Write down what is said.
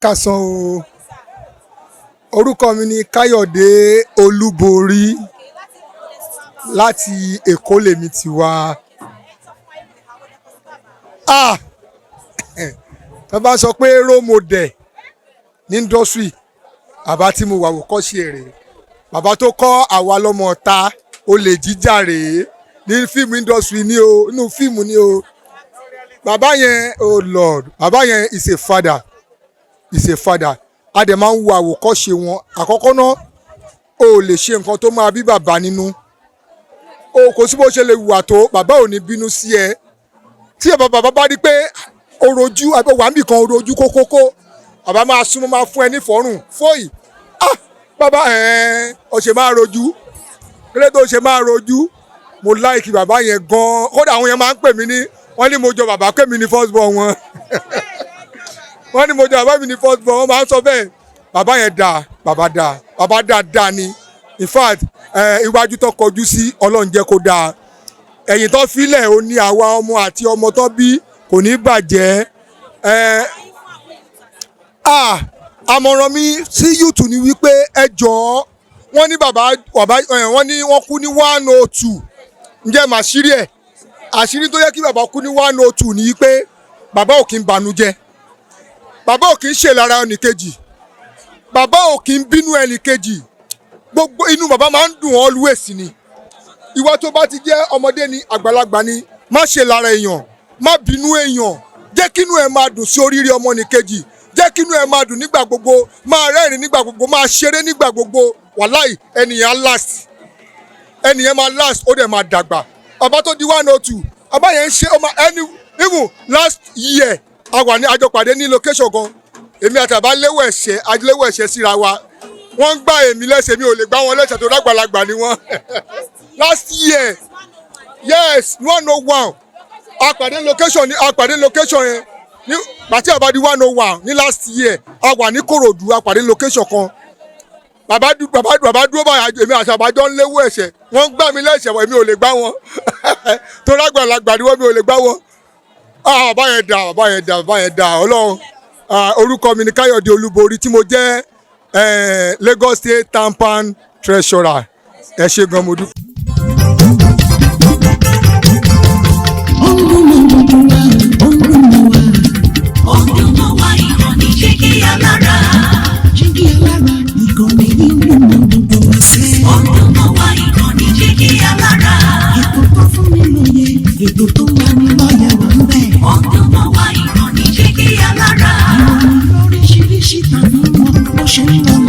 Káàsán o. Orúkọ mi ni Kayode Olubori láti Èkó lèmi ti wá. Tó bá sọ pé role model ní industry, bàbá tí mo wà wò kọ́ ṣe rèé. Bàbá tó kọ́ àwa lọ́mọ ọ̀ta olè jíjà rèé ní fíìmù industry ní o, inú fíìmù ní o. Bàbá yẹn, oh Lord, bàbá yẹn is a father. Is a father. A dẹ̀ máa ń wo àwòkọ́ṣe wọn. Àkọ́kọ́ náà, o lè ṣe nǹkan tó máa bí bàbá nínú. O kò sí bó ṣe lè hùwà tó, bàbá ò ní bínú sí ẹ. Tí bàbá bá rí pé orojú àbí wà níbì kan orojú kókókó, bàbá máa súnmọ́ máa fún ẹ ní fọ́rùn fóyì. Bàbá ó ṣe máa rojú. Kílé tó ṣe máa rojú. Mo láìkì bàbá yẹn gan-an. Kódà àwọn yẹn máa ń pè mí ní, wọ́n ní mo jọ bàbá pé mi ní first born wọn. Wọ́n ní mo jọ bàbá mi ní first born, wọ́n máa ń sọ bẹ́ẹ̀. Bàbá yẹn dáa, bàbá dáa ni. In fact, iwájú tó kọjú sí Ọlọ́run jẹ́ kó dáa. Ẹ̀yìn tó filẹ̀ ó ní àwa ọmọ àti ọmọ tó bí kò ní bàjẹ́. Àmọ̀ràn mi sí YouTube ni wípé ẹ jọ̀ọ́, wọ́n ní wọ́n ní wọ́n kú ní 102. Ǹjẹ́ màṣírí ẹ̀? Àṣírí tó yẹ kí bàbá kú ní 102 ni pé bàbá ò kí ń banújẹ́. Bàbá ò kí ń ṣèlára ẹnìkejì. Bàbá ò kí ń bínú ẹnìkejì. Gbogbo inú bàbá máa ń dùn always ni. Ìwọ tó bá ti jẹ́ ọmọdé ni àgbàlagbà ni, má ṣèlára èèyàn, má bínú èèyàn. Jẹ́ kínú ẹ máa dùn sí oríire ọmọnìkejì. Jẹ́ kínú ẹ máa dùn nígbà gbogbo, máa rẹ́rìn nígbà gbogbo, máa ṣeré nígbà gbogbo. Wàláì ẹnìyàn last. Ẹnìyàn máa last, ó dẹ̀ máa dàgbà. Bàbá tó di 102, bàbá yẹn ń ṣe even last year a wà ní àjọpàdé ní location gan. Èmi àti bàbá léwọ̀ ẹ̀ṣẹ̀ síra wa. Wọ́n ń gbá èmi lẹ́sẹ̀, mi ò lè gbá wọn lẹ́sẹ̀ tó lágbàlagbà ni wọ́n. Last year, yes, 101. Àpàdé location yẹn ní pàtí àbá di 101 ní last year. A wà ní Kòròdú, àpàdé location kan. Bàbá dúró báyìí, èmi àti bàbá jọ ń léwọ̀ ẹ̀ṣẹ̀. Wọ́n ń gbá mi lẹ́sẹ̀, èmi ò lè gbá wọn. Tó lágbàlagbà ni wọ́n, mi ò lè gbá wọn. Bàbá yẹn dà. Ọlọ́run. Orúkọ mi ni Kayode Olubori tí mo jẹ́ Lagos State Tampan Treasurer. Ẹ ṣé gan mo dúpẹ́. Olumo wa ìkànnì jígí alára. Jígí alára ìkànnì Olumo ṣe. Olumo wa ìkànnì jígí alára. Ètò tó fún mi lóye, ètò tó máa ní lọ́yẹ̀ wà ń bẹ̀. Olumo wa ìkànnì jígí alára. Àwọn oríṣiríṣi tàbí wọn ló ṣe ń lọ.